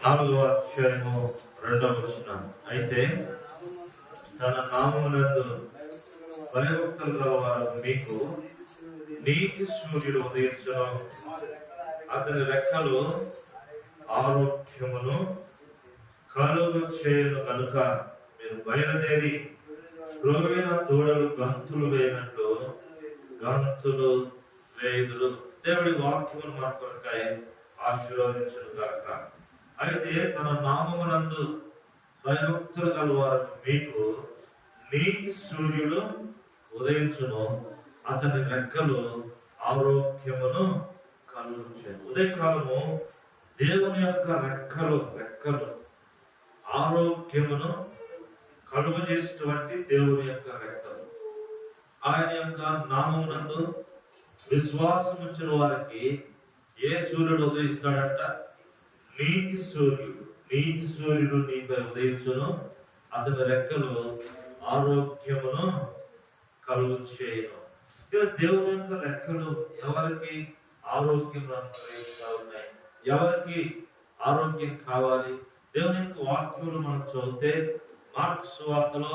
4వ అధ్యాయము 2వ వచనం. అయితే తన నామమునందు భయభక్తులు గలవారు మీకు నీతి సూర్యుడు ఉదయించును, అతని రెక్కలు ఆరోగ్యమును కలుగు చేయును కనుక మీరు బయలుదేరి క్రొవ్విన దూడలు గంతులు వేయనట్లు గంతులు వేయుదురు. దేవుడి వాక్యమును మన కొరకై ఆశీర్వదించును గాక. అయితే తన నామమునందు భయభక్తులు గలవారు మీకు నీతి సూర్యుడు ఉదయించును, అతని రెక్కలు ఆరోగ్యమును కలుగుచేయును. ఉదయకాలము దేవుని యొక్క రెక్కలు ఆరోగ్యమును కలుగజేసేటువంటి దేవుని యొక్క రెక్కలు. ఆయన యొక్క నామమునందు విశ్వాసం ఉంచిన వారికి ఏ సూర్యుడు ఉదయిస్తాడంట? నీతి సూర్యుడు నీపై ఉదయించును, అతని రెక్కలు ఆరోగ్యమును కలుగు చేయను. దేవుని యొక్క రెక్కలు ఎవరికి ఆరోగ్యం అనుగ్రహిస్తూ ఉన్నాయి? ఎవరికి ఆరోగ్యం కావాలి? దేవుని యొక్క వాక్యములు మనం చదివితే మార్కు సువార్తలో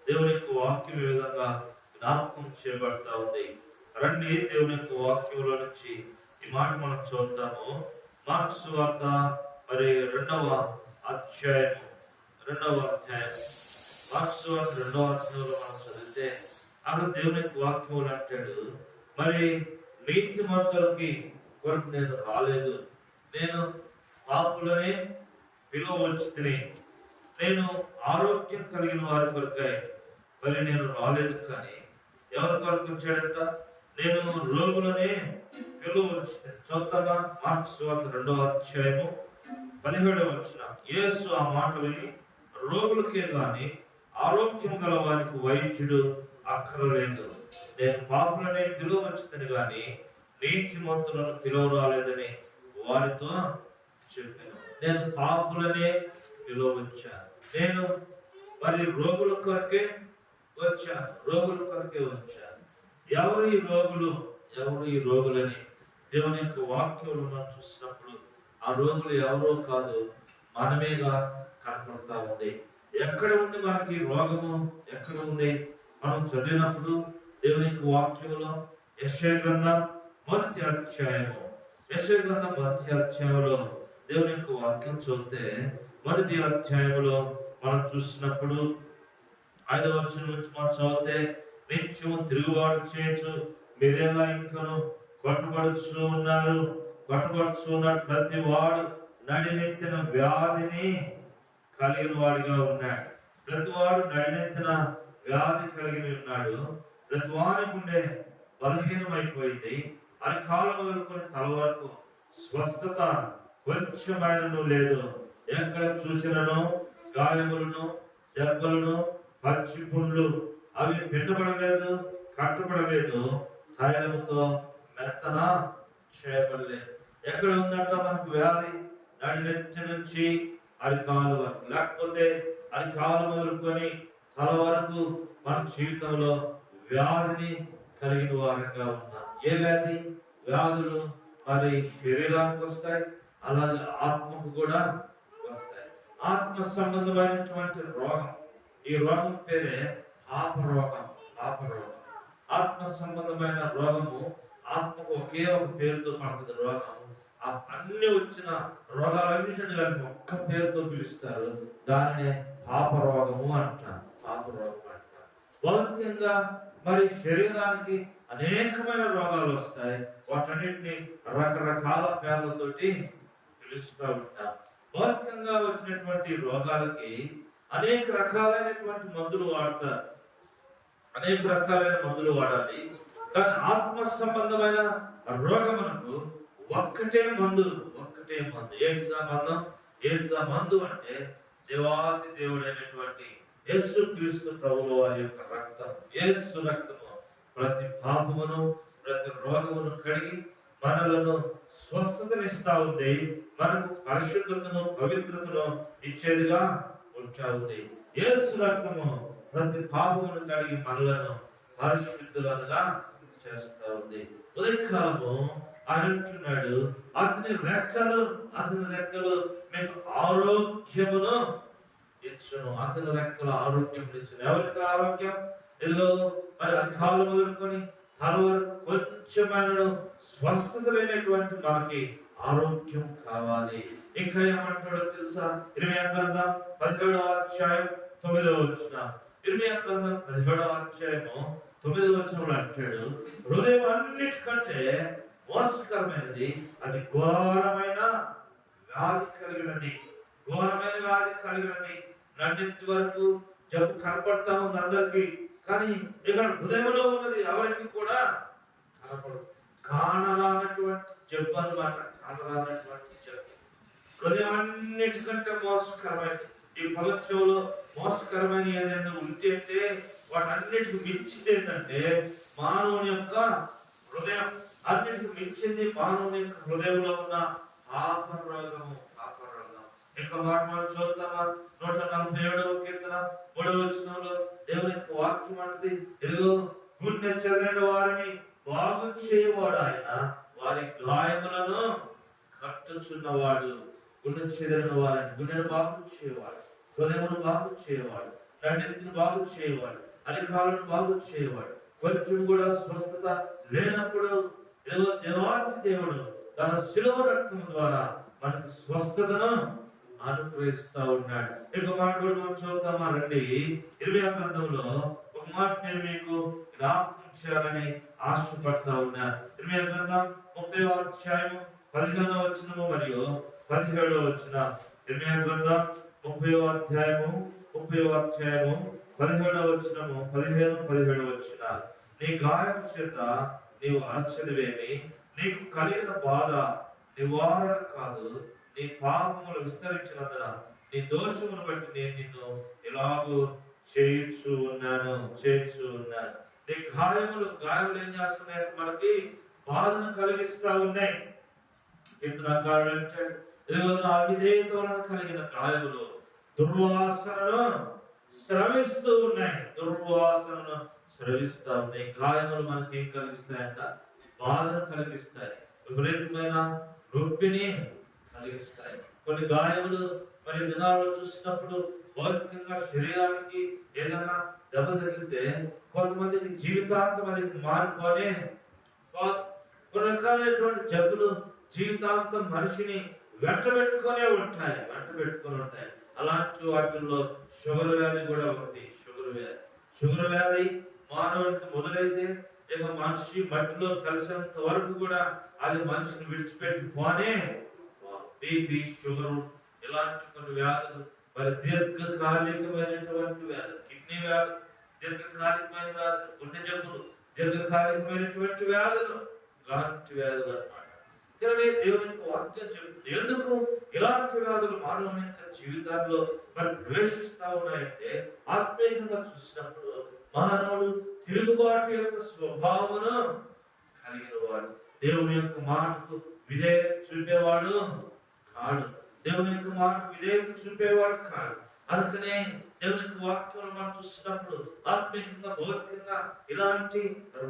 దేవుని యొక్క వాక్యం ఏ విధంగా జ్ఞాపకం చేయబడతా ఉంది. రండి దేవుని యొక్క వాక్యంలో నుంచి ఈ మాట మనం చూద్దాము. మార్కు సువార్త మరి 2వ అధ్యాయం మార్కు సువార్త 2వ అధ్యాయంలో మనం చదివితే అక్కడ దేవుని యొక్క వాక్యములు అంటాడు, మరి నీతిమంతులకి కొరకు నేను రాలేదు, నేను పాపులనే పిలువవచ్చుని, నేను ఆరోగ్యం కలిగిన వారి కొరకై మరి నేను రాలేదు. కానీ ఎవరి కొరకు వచ్చాడంట? నేను రోగులనే పిలువవచ్చుని. చూద్దామా? మార్కు సువార్త 2వ అధ్యాయము 17వ వచనం. యేసు ఆ మాట విని, రోగులకే గాని ఆరోగ్యం గల వారికి వైద్యుడు అక్కరలేదు, నేను పాపులనే పిలువవచ్చుని గాని నీతిమంతులను పిలువరాలేదని వారితో చెప్పాను. నేను పాపులనే పిలువవచ్చాను, నేను మరి రోగుల కొరకే వచ్చాను. ఎవరు ఈ రోగులని దేవుని యొక్క వాక్యంలో మనం చూసినప్పుడు ఆ రోగులు ఎవరో కాదు, మనమేగా కనపడతా ఉంది. ఎక్కడ ఉంది మనకి రోగము? ఎక్కడ ఉంది? మనం చదివినప్పుడు దేవుని యొక్క వాక్యంలో యెషయా గ్రంథం మొదటి అధ్యాయంలో దేవుని యొక్క వాక్యం చదివితే మొదటి అధ్యాయంలో మనం చూసినప్పుడు 5వ వచనం నుంచి మనం చదివితే, నిత్యము తిరుగుబాటు చేయొచ్చు మీరేలా ఇంకను కొట్టబడుచు ఉన్నాడు ప్రతి వాడు నడినెత్తిన వ్యాధిని కలిగిన వాడిగా ఉన్నాడు. ప్రతి వాడు నడినెత్తిన వ్యాధి కలిగి ఉన్నాడు. ప్రతి వారికి ఉండే బలహీనం అయిపోయింది. అది కాలు మొదలుకొని తల వరకు స్వస్థత కొంచెమైనను లేదు. ఎక్కడ చూసినను గాయములను, దెబ్బలను, పచ్చి పుండ్లు అవి పిండబడలేదు, కట్టబడలేదు, తైలముతో మెత్తన చేయబడలేదు. ఎక్కడ ఉందంట మనకు వ్యాధి? నడినెత్తి నుంచి అరికాలు వరకు, లేకపోతే అరికాలు మొదలుకొని తల వరకు మన జీవితంలో వ్యాధిని కలిగిన వారంగా ఉన్నాం. ఏ వ్యాధి? వ్యాధులు మరి శరీరానికి వస్తాయి, అలాగే ఆత్మకు కూడా వస్తాయి. ఆత్మ సంబంధమైనటువంటి రోగం, ఈ రోగం పేరే పాపరోగం. ఆత్మ సంబంధమైన రోగము, ఆత్మకు ఒకే ఒక పేరుతో పడుతుంది రోగం. అన్ని వచ్చిన రోగాలన్నింటినీ కలిపి ఒక్క పేరుతో పిలుస్తారు, దానినే పాపరోగము అంటారు. భౌతికంగా మరి శరీరానికి అనేకమైన రోగాలు వస్తాయి. వాటన్నిటిని రకరకాల పేర్లతోటి పిలుస్తూ ఉంటారు. భౌతికంగా వచ్చినటువంటి రోగాలకి అనేక రకాలైనటువంటి మందులు వాడతారు, అనేక రకాలైన మందులు వాడాలి. కానీ ఆత్మ సంబంధమైన రోగమునకు ఒక్కటే మందు. ఏంటిదా మందు అంటే దేవాది దేవుడైనటువంటి యేసు క్రీస్తు ప్రభువు వారి యొక్క రక్తం. యేసు రక్తము ప్రతి పాపమును, ప్రతి రోగమును కడిగి మనలను స్వస్థతనిస్తా ఉంది. మనకు పరిశుద్ధతను, పవిత్రతను ఇచ్చేదిగా ఉంటా ఉంది. యేసు రక్తము ప్రతి పాపమును కడిగి మనలను పరిశుద్ధులుగా చేస్తా ఉంది. ఉదయకాలము అని అంటున్నాడు. అతని రెక్కలు మీకు ఆరోగ్యమును ఇచ్చును. అతని రెక్కల ఆరోగ్యం ఇచ్చును. ఎవరికి ఆరోగ్యం? ఏదో మరి అధికారులు మొదలుకొని తల వరకు కొంచెమైన స్వస్థత లేనటువంటి మనకి ఆరోగ్యం కావాలి. ఇంకా ఏమంటాడో తెలుసా? ఇర్మియా గ్రంథం 17వ అధ్యాయం 9వ వచనం. ఇర్మియా గ్రంథం 17వ అధ్యాయము 9వ వచనంలో అంటాడు, హృదయం అన్నిటికంటే మోసకరమైనది, అది ఘోరమైన వ్యాధి కలిగినది. నన్నింటి వరకు జబ్బు కనపడతా ఉంది అందరికి, కానీ ఇక్కడ హృదయంలో ఉన్నది ఎవరికి కూడా కనపడదు. కానరానటువంటి జబ్బు అన్నమాట. కానరానటువంటి జబ్బు హృదయం అన్నిటికంటే మోసకరమైనది. ఈ ప్రపంచంలో మోసకరమైన ఏదైనా ఉంటే వాటన్నిటికి మించింది ఏంటంటే మానవుని యొక్క హృదయం. అన్నిటికి మించింది మానవుని యొక్క హృదయంలో ఉన్న పాపరోగము. ఇంకా మాట మనం చూద్దామా? 147వ కీర్తన 3వ వచనంలో దేవుని యొక్క వాక్యం అంటుంది, ఏదో గుండె చెదరిన వారిని బాగు చేయవాడు ఆయన, వారి గాయములను కట్టుచున్నవాడు. గుండె చెదరిన వారిని, గుండెను బాగు చేయవాడు, హృదయమును బాగు చేయవాడు, రెండింటిని బాగు చేయవాడు, అధికారులను బాగు చేయవాడు. కొంచెం కూడా స్వస్థత లేనప్పుడు ఏదో దేవాది దేవుడు తన శిలువ రక్తం ద్వారా మనకు స్వస్థతను అనుగ్రహిస్తా ఉన్నాడు. ఇంకో మాట కూడా మనం చూద్దామా రండి. 20వ గ్రంథంలో ఒక మాట నేను మీకు జ్ఞాపకం చేయాలని ఆశపడతా ఉన్నాను. 20వ గ్రంథం 30వ అధ్యాయం 15వ వచనము మరియు 17వ వచనం. 20వ గ్రంథం 30వ అధ్యాయము 17వ వచనము 15-17 వచనాలు. నీ గాయం చేత నీవు అరచనివేమి, నీకు కలిగిన బాధ నివారణ కాదు, నీ పాపములు విస్తరించినందున నీ దోషమును బట్టి నేను నిన్ను ఎలాగూ చేయించు ఉన్నాను. నీ గాయములు ఏం చేస్తున్నాయి? మనకి బాధను కలిగిస్తా ఉన్నాయి. అవిధేయత వలన కలిగిన గాయములు దుర్వాసనను స్రవిస్తూ ఉన్నాయి. గాయములు మనకి ఏం కలిగిస్తాయంట? బాధను కలిగిస్తాయి, విపరీతమైన నొప్పిని కలిగిస్తాయి. కొన్ని గాయములు మరి దినాల్లో చూసినప్పుడు భౌతికంగా శరీరానికి ఏదైనా దెబ్బ తగిలితే కొంతమందికి జీవితాంతం అది మారిపోనే కొన్ని రకాలైనటువంటి జబ్బులు జీవితాంతం మనిషిని వెంట పెట్టుకుని ఉంటాయి. అలాంటి వాటిల్లో షుగర్ వ్యాధి కూడా ఒకటి. షుగర్ వ్యాధి మానవునికి మొదలైతే ఇక మనిషి మట్టిలో కలిసినంత వరకు కూడా అది మనిషిని విడిచిపెట్టి పోనే. బీపీ, షుగర్ ఇలాంటి కొన్ని వ్యాధులు, మరి దీర్ఘకాలికమైనటువంటి వ్యాధులు, కిడ్నీ వ్యాధులు, దీర్ఘకాలికమైన వ్యాధులు, గుండె జబ్బులు, దీర్ఘకాలికమైనటువంటి వ్యాధులు, ఇలాంటి వ్యాధులు అన్నమాట. దేవుని వాక్యం చెబుతుంది ఎందుకు ఇలాంటి వ్యాధులు మానవుని యొక్క జీవితాల్లో మరి ప్రవేశిస్తా ఉన్నాయంటే, ఆత్మీయంగా చూసినప్పుడు మానవుడు తిరుగుబాటు యొక్క స్వభావమును కలిగిన వాడు, దేవుని యొక్క మాటకు విధేయత చూపేవాడు కాడు. అందుకనే దేవుని యొక్క వాక్యం మనం చూసినప్పుడు ఆత్మీయంగా భౌతికంగా ఇలాంటి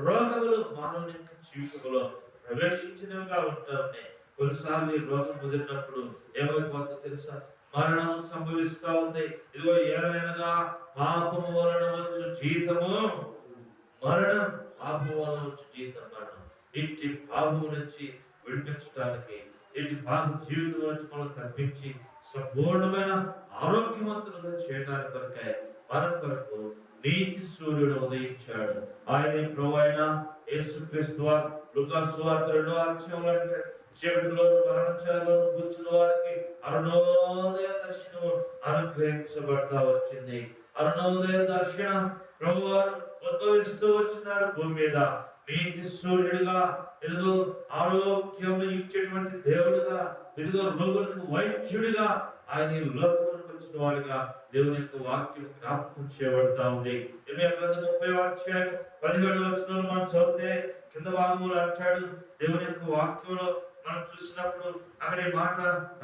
రోగములు మానవుని యొక్క జీవితంలో ప్రవేశించినవిగా ఉంటాయి. కొన్నిసార్లు ఈ రోగం ముదిరినప్పుడు ఏమైపోతుందో తెలుసా? మరణం సంభవిస్తా ఉంది. ఇదిగో ఏలైనగా పాపము వలన వచ్చు జీతము మరణం. ఇట్టి పాపము నుంచి విడిపించడానికి, ఇట్టి పాప జీవితం నుంచి మనం తప్పించి సంపూర్ణమైన ఆరోగ్యవంతులుగా చేయడానికి కొరకే మన కొరకు నీతి సూర్యుడు ఉదయించాడు. ఆయన ప్రభువైన యేసుక్రీస్తు వారు లూకా సువార్త 2వ అధ్యాయంలో చీకటిలో మరణశాలలో కూర్చున్న వారికి అరుణోదయ దర్శనం అనుగ్రహించబడతా వచ్చింది. అరుణోదయ దర్శనం ప్రభువారు ఉద్భవిస్తూ వచ్చినారు భూమి మీద. నీతి సూర్యుడిగా, ఇదిగో ఆరోగ్యం ఇచ్చేటువంటి దేవుడిగా, ఇదిగో రోగులకు వైద్యుడిగా ఆయన లోకంలోకి వచ్చిన వాడిగా దేవుని యొక్క వాక్యం జ్ఞాపకం చేయబడతా ఉంది. 30వ అధ్యాయం 17వ వచనంలో మనం చదివితే కింద భాగంలో అంటాడు, దేవుని యొక్క వాక్యంలో మనం చూసినప్పుడు అక్కడ ఈ మాట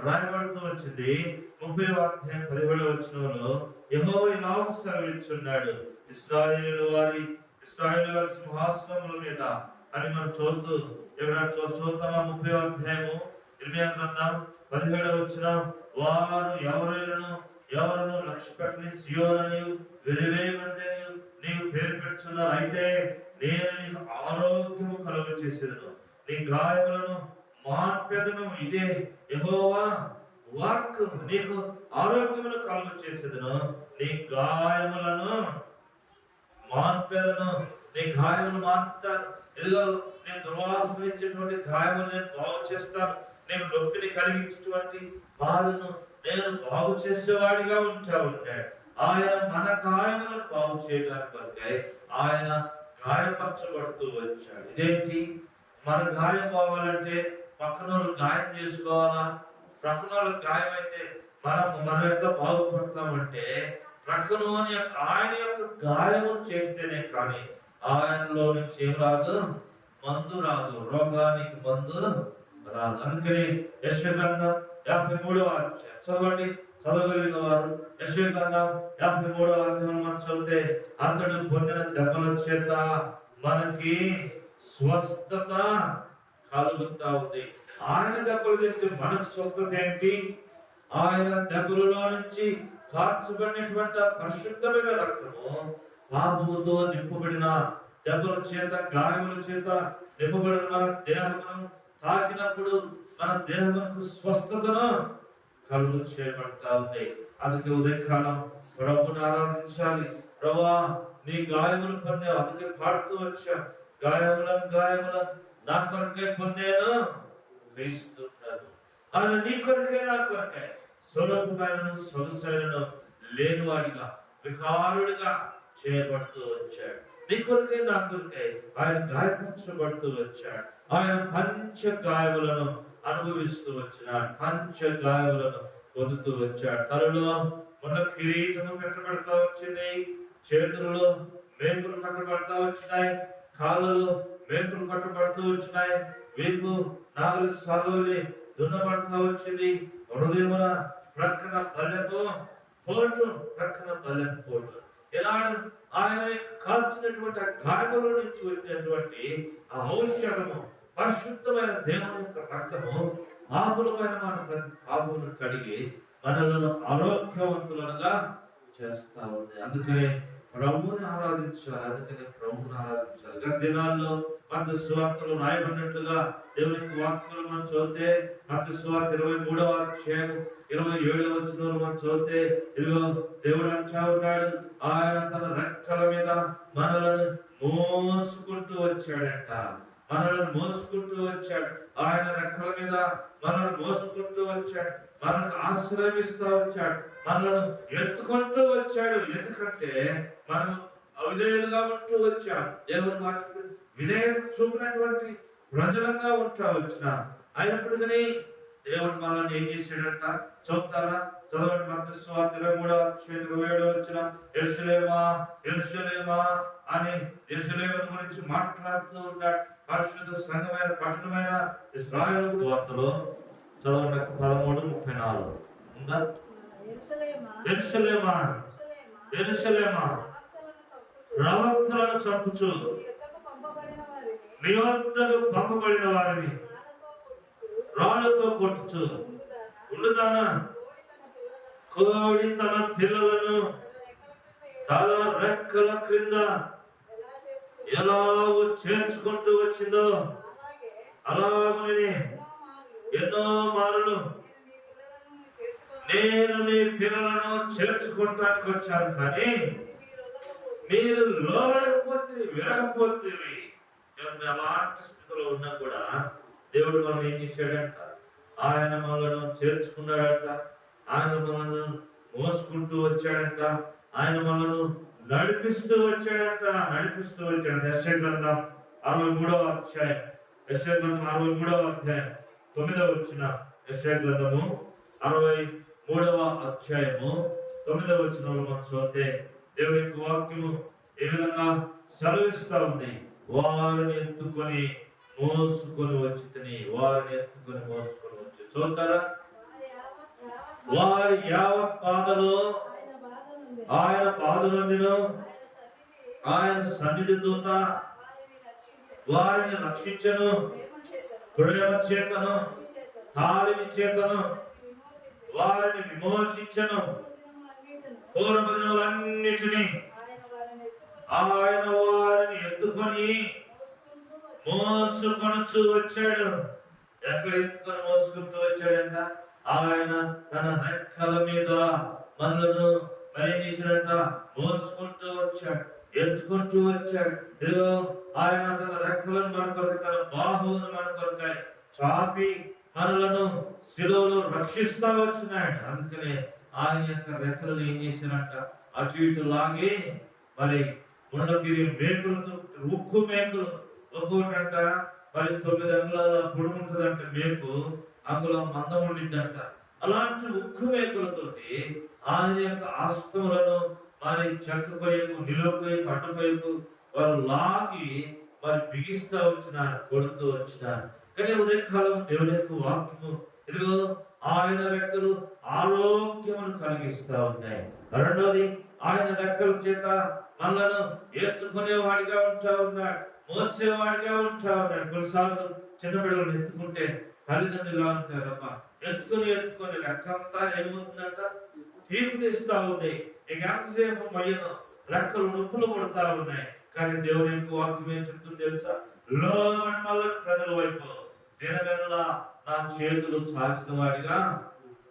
రాయబడుతూ వచ్చింది. 30వ అధ్యాయం 17వ వచనంలో యెహోవా ఇలాగ సెలవిస్తున్నాడు, ఇశ్రాయేలు వారి సింహాసనముల మీద అని మనం చూస్తూ ఇక్కడ చూద్దామా 30వ అధ్యాయము ఇర్మియా గ్రంథం 17వ వచనం, వారు ఎవరును లక్ష్య పెట్టని సియోనని వెలివేయమంటే నీవు పేరు పెట్టుచున్నావు. అయితే నేను నీకు ఆరోగ్యము కలుగ చేసేదను, నీ గాయములను మాన్పెదను. ఇదే యెహోవా వాక్. నీకు ఆరోగ్యమును కలుగ చేసేదను, నీ గాయములను మాన్పెదను. నీ గాయములు మాన్పుతాను. ఇదిగో నేను దుర్వాసన ఇచ్చేటువంటి గాయములు నేను బాగు చేస్తాను. నేను నొప్పిని కలిగించేటువంటి బాధను నేను బాగు చేసేవాడిగా ఉంటే ఆయన మన గాయములను బాగు చేయడానికి వరకే ఆయన గాయపరచబడుతూ వచ్చాడు. ఇదేంటి, మన గాయం పోవాలంటే పక్కన గాయం చేసుకోవాలా? ప్రక్కన గాయం అయితే మనం ఎట్లా బాగుపడతామంటే ప్రక్కన ఆయన యొక్క గాయము చేస్తేనే కానీ ఆయనలో నుంచి ఏం రాదు, మందు రాదు, రోగానికి మందు రాదు. అందుకని యెషయా గ్రంథం 53వ అధ్యాయం చదవండి, చదవగలిగిన వారు. యెషయా గ్రంథం 53వ అధ్యాయం మనం చదివితే, అతడు పొందిన దెబ్బల చేత మనకి స్వస్థత కలుగుతా ఉంది. ఆయన దెబ్బలు తెచ్చి మనకు స్వస్థత ఏంటి? ఆయన దెబ్బలలో నుంచి కార్చబడినటువంటి పరిశుద్ధమైన రక్తము పాపముతో నింపబడిన దెబ్బల చేత, గాయముల చేత నింపబడిన మన దేహమును తాకినప్పుడు మన దేహమునకు స్వస్థతను కలుగు చేయబడతా ఉంది. అందుకే ఉదయకాలం ప్రభువును ఆరాధించాలి. ప్రభువా, నీ గాయములు పొందావు, అందుకే పాడుతూ వచ్చా, గాయములను నా కొరకే పొందాను క్రీస్తున్నాను. ఆయన నీ కొరకే నా కొరకే స్వరూపమైన సొగసైన లేనివాడిగా వికారుడిగా చేయబడుతూ వచ్చాడు. నీ కొరకే నా కొరకే ఆయన గాయపరచబడుతూ వచ్చాడు. ఆయన పంచ గాయములను అనుభవిస్తూ వచ్చినాడు, పంచ గాయములను పొందుతూ వచ్చాడు. తలలో మొన్న కిరీటము కట్టబడతా వచ్చింది, చేతులలో మేకులు కట్టబడతా వచ్చినాయి, కాళ్ళలో మేకులు కట్టబడుతూ వచ్చినాయి, వీపు నాగలి సాలోలి దున్నబడతా వచ్చింది, హృదయమున ప్రక్కన బల్లెపు పోటు, ప్రక్కన బల్లెపు పోటు. ఇలా ఆయన కాల్చినటువంటి గాయముల నుంచి వచ్చినటువంటి ఆ ఔషధము, పరిశుద్ధమైన దేవుని యొక్క రక్తము పాపులమైన మన ప్రతి పాపులను కడిగి మనలను ఆరోగ్యవంతులుగా చేస్తా ఉంది. అందుకనే ప్రభువుని ఆరాధించాలి. గత దినాల్లో మత్తయి సువార్తలో రాయబడినట్లుగా దేవునికి వాక్యాలు మనం చదివితే, మత్తయి సువార్త 23వ అధ్యాయం 27వ వచనంలో మనం చదివితే, ఇదిగో దేవుడు అంటా ఉన్నాడు, ఆయన తన రెక్కల మీద మనలను మోసుకుంటూ వచ్చాడంట. మనల్ని మోసుకుంటూ వచ్చాడు, ఆయన రెక్కల మీద మనల్ని మోసుకుంటూ వచ్చాడు, మనకు ఆశ్రయిస్తూ వచ్చాడు, మనల్ని ఎత్తుకుంటూ వచ్చాడు. ఎందుకంటే మనం అవిధేయులుగా ఉంటూ వచ్చాం, దేవుని మాటకు విధేయత చూపినటువంటి ప్రజలంగా ఉంటా వచ్చినాం. అయినప్పటికీ దేవుడు మనల్ని ఏం చేశాడంట చూస్తారా? చదవండి, మత్తయి సువార్త 23వ అధ్యాయం 27వ వచనం, యెరూషలేమా యెరూషలేమా అని యెరూషలేము గురించి మాట్లాడుతూ ఉన్నాడు. పరిశుద్ధ సంఘమైన పట్టణమైన ఇశ్రాయేలు వార్తలో చదవండి 13:34 ఉందా? యెరూషలేమా యెరూషలేమా ప్రవక్తలను చంపుచు నీ వద్దకు పంపబడిన వారిని రాళ్లతో కొట్టుచు ఉండుదానా, కోడి తన పిల్లలను తల రెక్కల క్రింద ఎలాగో చేర్చుకుంటూ వచ్చిందో అలాగనే ఎన్నో మారులు నేను నీ పిల్లలను చేర్చుకుంటానికి వచ్చాను, కానీ మీరు లోబడిపోతే విరగపోతే. అలాంటి స్థితిలో ఉన్నా కూడా దేవుడు మనం ఏం చేశాడంట? ఆయన మనలను చేర్చుకున్నాడంట, ఆయన మనల్ని మోసుకుంటూ వచ్చాడంట, ఆయన మనల్ని నడిపిస్తూ వచ్చాడంట. యెషయా గ్రంథం 63వ అధ్యాయం 9వ వచనం, యెషయా గ్రంథము 63వ అధ్యాయము 9వ వచనంలో మనం చదివితే దేవుని యొక్క వాక్యము ఏ విధంగా సెలవిస్తా ఉంది, వారిని ఎత్తుకొని మోసుకొని వచ్చి చూస్తారా? వారి యావత్ బాధలో ఆయన బాధనందును ఆయన సన్నిధి దూత వారిని రక్షించను. ప్రేమ చేతను తాళిమి చేతను వారిని విమోచించను. పూర్వ దినములన్నిటినీ ఆయన వారిని ఎత్తుకొని మోసుకొనుచు వచ్చాడు. ఎక్కడ ఎత్తుకొని మోసుకుంటూ వచ్చాడంట? ఆయన తన రెక్కల మీద మనలను పయనించినట్ట మోసుకుంటూ వచ్చాడు, ఎత్తుకుంటూ వచ్చాడు. ఇదిగో ఆయన తన రెక్కలను మన కొరకు, తన బాహువును మన కొరకాయ చాపి మనలను శిలువలో రక్షిస్తా వచ్చినాడు. అందుకనే ఆయన యొక్క రెక్కలను ఏం చేసినట్ట? అటు ఇటు లాగి మరి ముండకిరి మేకులతో, ఉక్కు మేకులు ఒక్కోటంట మరి 9 అంగుళాల పొడుగు ఉంటుందంట మేకు, అంగుళం మందం ఉండిందంట. అలాంటి ఉక్కు మేకులతోటి ఆయన యొక్క ఆస్తములను మరి చెట్టు పైపు, నిలువు పైపు, అడ్డు పైపు వారు లాగి మరి బిగిస్తా వచ్చినారు, కొడుతూ వచ్చినారు. కానీ ఉదయకాలం దేవుని యొక్క వాక్యము ఇదిగో ఆయన రెక్కలు ఆరోగ్యమును కలిగిస్తా ఉన్నాయి. రెండోది ఆయన రెక్కల చేత మనలను ఎత్తుకునేవాడిగా ఉంటా ఉన్నాడు, మోసేవాడిగా ఉంటా ఉన్నాడు. కొన్నిసార్లు చిన్న బిడ్డలను ఎత్తుకుంటే తల్లిదండ్రులుగా ఉంటారమ్మా, ఎత్తుకొని రెక్కంతా ఏమవుతుందంట? తీర్పు తీస్తా ఉంది. ఇక ఎంతసేపు మయ్యను రెక్కలు నొప్పులు పడతా ఉన్నాయి. కానీ దేవుని యొక్క వాక్యం ఏం చెప్తుంది తెలుసా? లోబడిన ప్రజల వైపు దినవెల్లా నా చేతులు చాచిన వాడిగా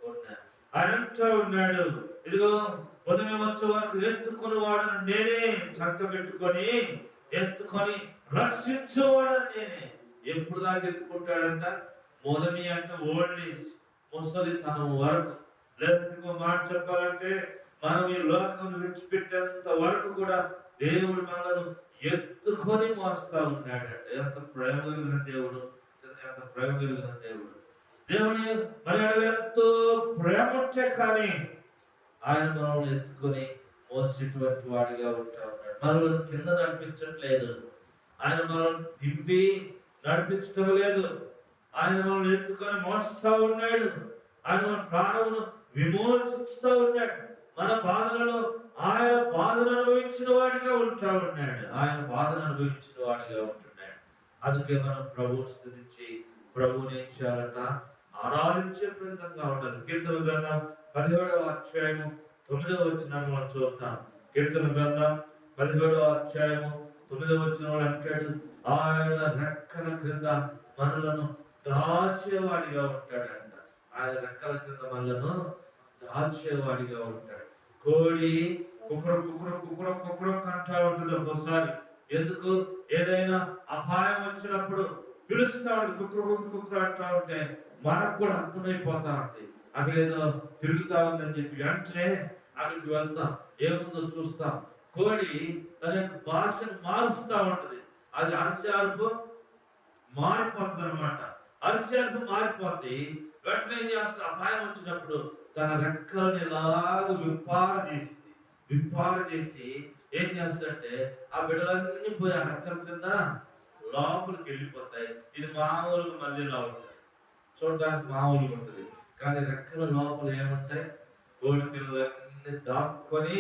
ఉన్నాడు. ఆయన అంటూ ఉన్నాడు, ఇదిగో ఉదయం వచ్చే వరకు ఎత్తుకుని వాడను నేనే, చక్క పెట్టుకొని ఎత్తుకొని రక్షించేవాడని నేనే. ఎప్పుడు దాకా ఎత్తుకుంటాడంట? మొదటి అంటే ఓల్డ్ ఏజ్, ముసలితనం వరకు. లేకపోతే మాట చెప్పాలంటే మనం ఈ లోకం విడిచిపెట్టేంత వరకు కూడా దేవుడు మనలను ఎత్తుకొని మోస్తా ఉన్నాడు. ఎంత ప్రేమ కలిగిన దేవుడు, ఎంత ప్రేమ కలిగిన దేవుడు. దేవుని మన ఎంతో ప్రేమ ఉంటే కానీ ఆయన మనల్ని ఎత్తుకొని మోసేటువంటి వాడిగా ఉంటా ఉన్నాడు. మనల్ని కింద నడిపించట్లేదు, ఆయన మనల్ని దింపి నడిపించడం లేదు. ఆయన మనల్ని ఎత్తుకొని మోస్తా ఉన్నాడు. ఆయన మన ప్రాణమును విమోచిస్తూ ఉన్నాడు. మన బాధలను ఆయన బాధను అనుభవించిన వాడిగా ఉంటా ఉన్నాడు. ఆయన బాధను అనుభవించిన వాడిగా ఉంటున్నాడు. అందుకే మనం ప్రభువుని స్తుతించి ప్రభువుని ఏం చేయాలట? ఆరాధించే ప్రయత్నంగా ఉండాలి. కీర్తన గ్రంథం 17వ అధ్యాయము 9వ వచనాన్ని మనం చూస్తాం. కీర్తన గ్రంథం 17వ అధ్యాయము 9వ వచనంలో అంటాడు, ఆయన రెక్కల క్రింద మనలను దాచేవాడిగా ఉంటాడంట. ఆయన రెక్కల క్రింద మనలను దాచేవాడిగా ఉంటాడు. కోడి కుక్కరు అంటా ఉంటుంది ఒక్కోసారి. ఎందుకు? ఏదైనా అపాయం వచ్చినప్పుడు పిలుస్తాడు, కుక్కరు అంటా ఉంటే మనకు కూడా అర్థమైపోతా ఉంటుంది అక్కడ ఏదో తిరుగుతా ఉందని చెప్పి వెంటనే అక్కడికి వెళ్తాం, ఏముందో చూస్తాం. కోడి తన యొక్క భాషను మారుస్తా ఉంటది. అది అరచార్పు మారిపోతుంది అనమాట. అరచార్పు మారిపోతే వెంటనే ఏం చేస్తా? అపాయం వచ్చినప్పుడు తన రెక్కలను ఎలాగ విప్పార చేసి ఏం చేస్తాడంటే ఆ బిడ్డలన్నీ పోయి ఆ రెక్కల కింద లోపలికి వెళ్ళిపోతాయి. ఇది మామూలుగా మళ్ళీ ఉంటుంది, చూడడానికి మామూలుగా ఉంటుంది. కానీ రెక్కల లోపల ఏముంటాయి? కోడి పిల్లలన్నీ దాక్కొని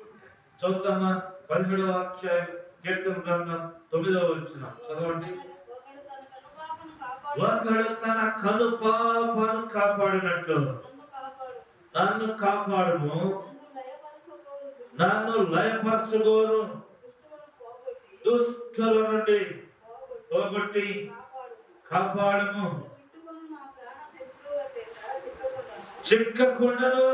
ఉంటాయి. చూద్దామా 17వ అధ్యాయం కీర్తన గ్రంథం 9వ వచనం చదవండి. ఒకడు తన కనుపాపను కాపాడినట్లు నన్ను కాపాడుము, నన్ను లయపరచుకోరు, దుష్టుల నుండి పోగొట్టి కాపాడుము, చిక్కకుండను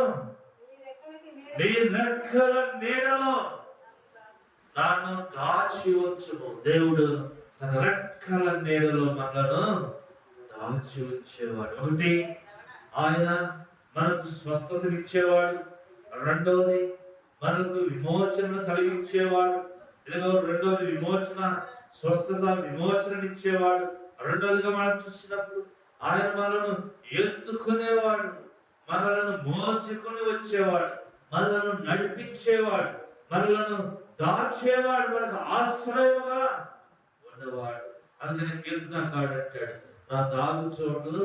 నీ రెక్కల నీడలో నన్ను దాచి ఉంచుము. దేవుడు తన రెక్కల నీడలో మనలను దాచి ఉంచేవాడు. ఒకటి, ఆయన మనకు స్వస్థతనిచ్చేవాడు. రెండవది, మనకు విమోచన కలిగించేవాడు. ఇదిగో రెండవది విమోచన, స్వస్థత, విమోచననిచ్చేవాడు. రెండవదిగా మనం చూసినప్పుడు ఆయన మనలను ఎత్తుకునేవాడు, మనలను మోసుకొని వచ్చేవాడు, మనలను నడిపించేవాడు, మనలను దాచేవాడు, మనకు ఆశ్రయముగా ఉన్నవాడు. అందుకని కీర్తనకారుడు అంటాడు, నా దాగు చోటు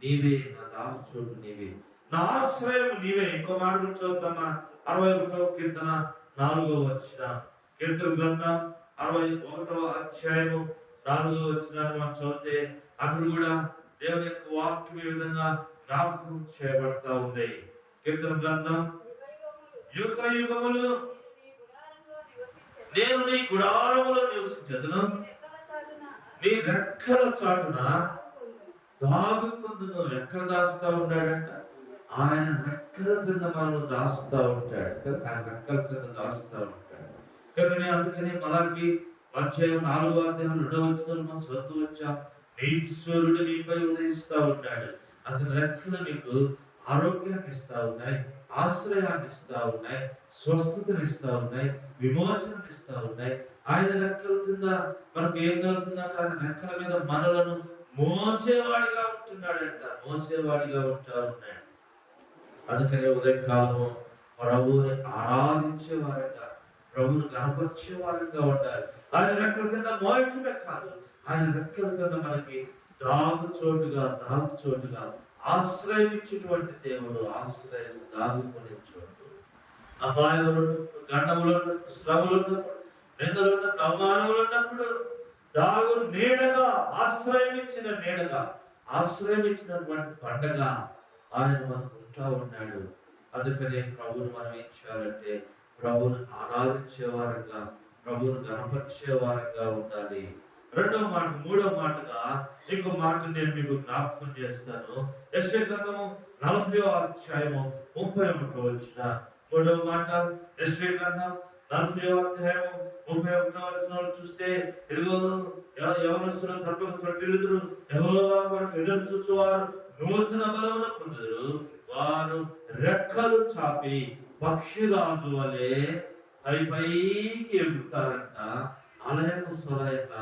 నీవే, నా దాగు చోటు నీవే, నా ఆశ్రయం నీవే. ఇంకో మాట చూద్దామా? 61వ కీర్తన 4వ వచనం. కీర్తన గ్రంథం 61వ అధ్యాయము 4వ వచనాన్ని మనం చదివితే అప్పుడు కూడా దేవుని యొక్క వాక్యం ఈ విధంగా జ్ఞాపకం చేయబడతా ఉంది. కీర్తన గ్రంథం, యుగ యుగములు నేను నీ గుడారములో నివసించదును, నీ రెక్కల చాటున దాగుకుందును. ఎక్కడ దాస్తా ఉన్నాడంట? ఆయన రెక్కల కింద మనం దాస్తా ఉంటాడు కదా, ఆయన రెక్కల కింద దాస్తా ఉంటాడు. కానీ అందుకని మలాకి అధ్యాయం 4వ అధ్యాయం 2వ వచనం మనం చదువుతూ వచ్చాం. ఈశ్వరుడు నీపై ఉదయిస్తా ఉన్నాడు. అతని రెక్కలు నీకు ఆరోగ్యాన్ని ఇస్తా ఉన్నాయి, ఆశ్రయాన్ని ఇస్తా ఉన్నాయి, స్వస్థతను ఇస్తా ఉన్నాయి, విమోచన ఇస్తా ఉన్నాయి. ఆయన రెక్కల కింద మనకు ఏం కలుగుతుందంట? ఆయన రెక్కల మీద మనలను మోసేవాడిగా ఉంటున్నాడంట, మోసేవాడిగా ఉంటా ఉన్నాడు. అందుకనే ఉదయకాలము ప్రభువుని ఆరాధించేవారంట, ప్రభువుని కనపరిచేవారంగా ఉండాలి. ఆయన రెక్కల కింద మోయటమే కాదు, ఆయన రెక్కల కింద మనకి దాగు చోటుగా ఆశ్రయం ఇచ్చేటువంటి దేవుడు. ఆశ్రయం, దాగుకునే చోటు. అపాయములు, గండములు, శ్రమలు, నిందలు, అవమానములు ఉన్నప్పుడు దాగు నీడగా, ఆశ్రయం ఇచ్చినటువంటి పండగ ఆయన మనకు ఉంటా ఉన్నాడు. అందుకనే ప్రభువును మనం ఏం చేయాలంటే ప్రభువును ఆరాధించే వారంగా, ప్రభువును గణపరిచే వారంగా ఉండాలి. రెండవ మాట, మూడవ మాటగా ఇంకో మాట నేను మీకు జ్ఞాపకం చేస్తాను. యెషయా గ్రంథము 40వ అధ్యాయము 31వ వచనం. మూడవ మాట యెషయా గ్రంథం 40వ అధ్యాయము 31వ వచనం చూస్తే, ఇదిగో యవనస్తులు తప్పక తొట్టిల్లుదురు, యెహోవా కొరకు ఎదురు చూచువారు నూతన బలమును పొందుదురు, వారు రెక్కలు చాపి పక్షిరాజు వలె పైకి ఎగురుతారంట. అలయక సొలయక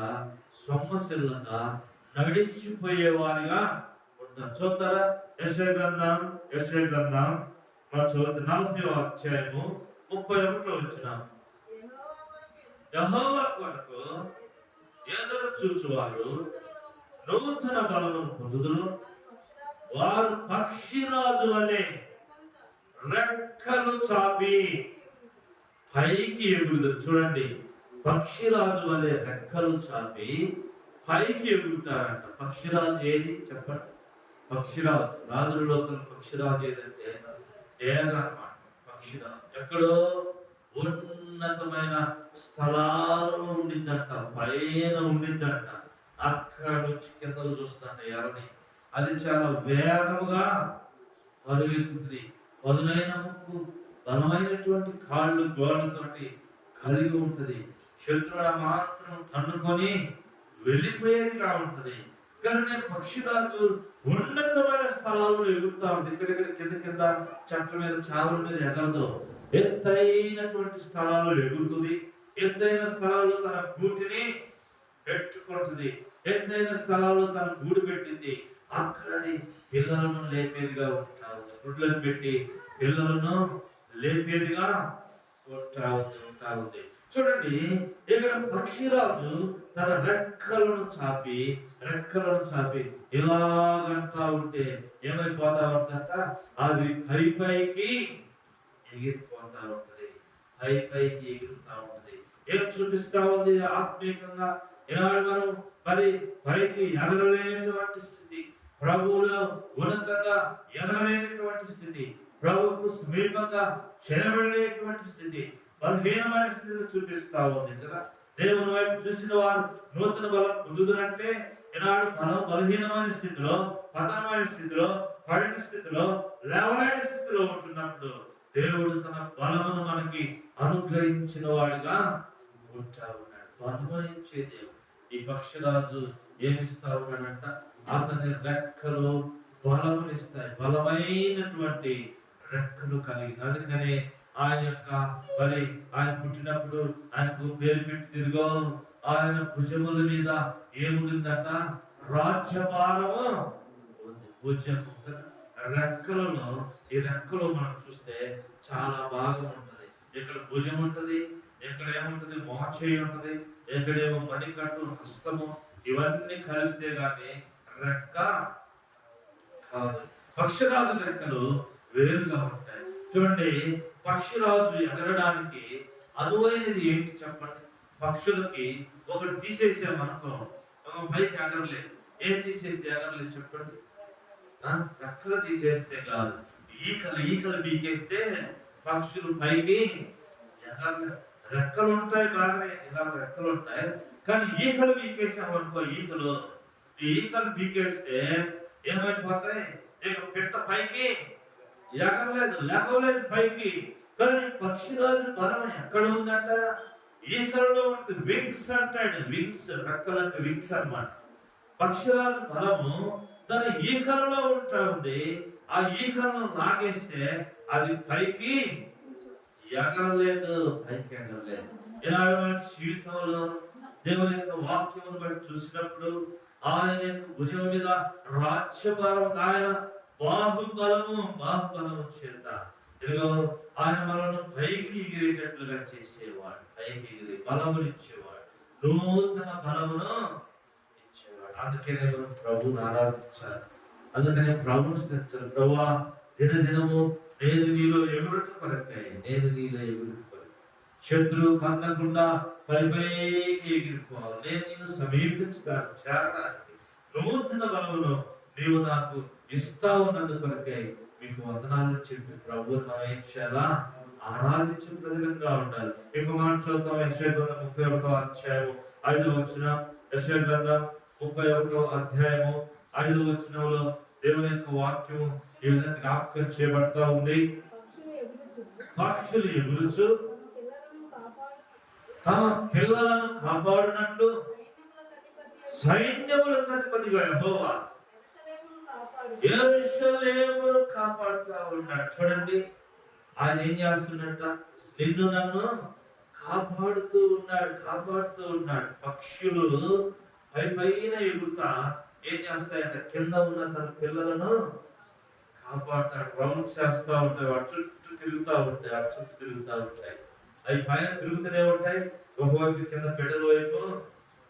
సొమ్మసిల్లక నడిచిపోయేవారిగా ఉంటారు. చూస్తారా? యెషయా గ్రంథం మనం చూద్దాం. 40వ అధ్యాయము 31వ వచనం. యెహోవా కొరకు ఎదురు చూచువారు నూతన బలమును పొందుదురు, వారు పక్షిరాజు వలె రెక్కలు చాపి పైకి ఎగురుతారు. చూడండి, పక్షిరాజు వలె రెక్కలు చాపి పైకి ఎగురుతారంట. పక్షిరాజు ఏది చెప్పండి? పక్షిరాజు, రాజుల లోకల్ పక్షిరాజు ఏదంటే డేగ అన్నమాట. పక్షిరాజు ఎక్కడో ఉన్నతమైన స్థలాలలో ఉండిందంట, పైన ఉండిందంట. అక్కడ నుంచి కింద చూస్తాంట ఎర్రని. అది చాలా వేగముగా పరుగెత్తుతుంది. పదునైన ముక్కు, బలమైనటువంటి కాళ్ళు, గోడలతోటి కలిగి ఉంటది. శత్రువుల మాత్రం తన్నుకొని వెళ్ళిపోయేదిగా ఉంటది. కానీ పక్షిరాజు ఉన్నతమైన స్థలాల్లో ఎగురుతా ఉంది. ఇక్కడ కింద చెట్ల మీద, చావుల మీద ఎగరదు. ఎత్తైనటువంటి స్థలాల్లో ఎగురుతుంది. ఎత్తైన స్థలాల్లో తన గూటిని పెట్టుకుంటుంది. ఎత్తైన స్థలాల్లో తన గూడు పెట్టింది. అక్కడని పిల్లలను లేపేదిగా ఉంటారు. గుడ్లను పెట్టి పిల్లలను లేపేదిగా ఉంటా ఉంది. చూడండి, ఇక్కడ పక్షిరాజు తన రెక్కలను చాపి ఇలాగంటా ఉంటే ఏమైపోతా ఉందంట? అది పైకి ఎగిరిపోతా ఉంటది, పైకి ఎగురుతా ఉంటది. ఏం చూపిస్తా ఉంది? ఆత్మీయంగా ఈనాడు మనం పైకి ఎగరలేనటువంటి స్థితి, ప్రభువులో ఉన్నతంగా ఎగరలేనటువంటి స్థితి, ప్రభువుకు సమీపంగా చేరబడేటువంటి స్థితి, బలహీనమైన స్థితిలో చూపిస్తా ఉంది కదా. దేవుని వైపు చూసిన వారు నూతన బలం పొందుదురంటే ఈనాడు మనం బలహీనమైన స్థితిలో, పతనమైన స్థితిలో, పడిన స్థితిలో, లేవలేని స్థితిలో ఉంటున్నప్పుడు దేవుడు తన బలమును మనకి అనుగ్రహించిన వాడిగా ఉంటా ఉన్నాడు. బలమిచ్చే దేవుడు. ఈ పక్షిరాజు ఏమిస్తా ఉన్నాడంట? అతని రెక్కలు బలమునిస్తాయి, బలమైనటువంటి రెక్కలు కలిగి. అందుకనే ఆయన యొక్క ఆయన పుట్టినప్పుడు ఆయనకు పేరు పెట్టి తిరుగో, ఆయన భుజముల మీద ఏముందంట? రాజ్యభారము ఉంది. భుజము రెక్కలలో, ఈ రెక్కలు మనం చూస్తే చాలా భాగం ఉంటది. ఇక్కడ భుజం ఉంటది, ఇక్కడ ఏముంటది? మోచేయి ఉంటది, ఎక్కడేమో మణికట్టు, హస్తము, ఇవన్నీ కలిపితే గాని రెక్క కాదు. పక్షిరాజు రెక్కలు వేరుగా ఉంటాయి. చూడండి, పక్షిరాజు ఎగరడానికి అనువైనది ఏంటి చెప్పండి? పక్షులకి ఒకటి తీసేసామనుకో, ఒక పైకి ఎగరలేదు. ఏం తీసేస్తే ఎగరలేదు చెప్పండి? రెక్కలు తీసేస్తే కాదు, ఈకలు బీకేస్తే పక్షులు పైకి ఎగరలేదు. రెక్కలు ఉంటాయి బాగానే, ఇలా రెక్కలు ఉంటాయి, కానీ ఈకలు బీకేసామనుకో, ఈకలు బీకేస్తే ఏమైపోతాయి? పిట్ట పైకి ఎగరలేదు, లేకలేదు పైకి. కానీ పక్షిరాజు బలం ఎక్కడ ఉందంట? ఈకలలో ఉంటుంది. వింగ్స్ అంటాడు, వింగ్స్, రెక్కలు అంటే వింగ్స్ అన్నమాట. పక్షిరాజు బలము దాని ఈకలలో ఉంటా ఉంది. ఆ ఈకలను లాగేస్తే అది పైకి ఎగరలేదు, పైకి ఎగరలేదు. ఇలాగ జీవితంలో దేవుని యొక్క వాక్యమును బట్టి చూసినప్పుడు ఆయన యొక్క భుజం మీద రాజ్యభారం, ఆయన బాహుబలము చేత ఇదిగో ఆయన మనల్ని పైకి ఎగిరేటట్లుగా చేసేవాడు, పైకి ఎగిరే బలమునిచ్చేవాడు, నూతన బలమును ఇచ్చేవాడు. అందుకనే ప్రభుని ఆరాధించాలి, అందుకనే ప్రభుని స్థితించాలి. ప్రభువా, దినదినము నేను నీలో ఎగురుట కొరకై, నేను నీలో ఎగురుట కొరకై, శత్రువు కన్నకుండా పైపైకి ఎగిరిపోవాలి, నేను నిన్ను సమీపించడానికి చేరడానికి నూతన బలమును నీవు నాకు ఇస్తా ఉన్నందు కొరకై మీకు వందనాలు చెప్పి ప్రభువుని మనం ఏం చేయాలా? ఆరాధించే ప్రజలంగా ఉండాలి. ఇంకో మాట చూద్దాం. యెషయా గ్రంథం 31వ అధ్యాయము 5వ వచనం. యెషయా గ్రంథం 31వ అధ్యాయము 5వ వచనంలో దేవుని యొక్క వాక్యము ఈ విధంగా జ్ఞాపకం చేయబడతా ఉంది. పక్షులు ఎగురుచు తమ పిల్లలను కాపాడునట్లు సైన్యములకు అధిపతిగా యెహోవా యెరూషలేమును కాపాడుతా ఉన్నాడు. చూడండి, ఆయన ఏం చేస్తున్నట్ట? నిన్ను నన్ను కాపాడుతూ ఉన్నాడు. పక్షులు పైన ఎగురుతా ఏం చేస్తాయంట? కింద ఉన్న తన పిల్లలను కాపాడుతాడు. రౌండ్ చేస్తా ఉంటాయి, అటు చుట్టూ తిరుగుతూ ఉంటాయి. అవి పైన తిరుగుతూనే ఉంటాయి, ఒకవైపు కింద బిడ్డల వైపు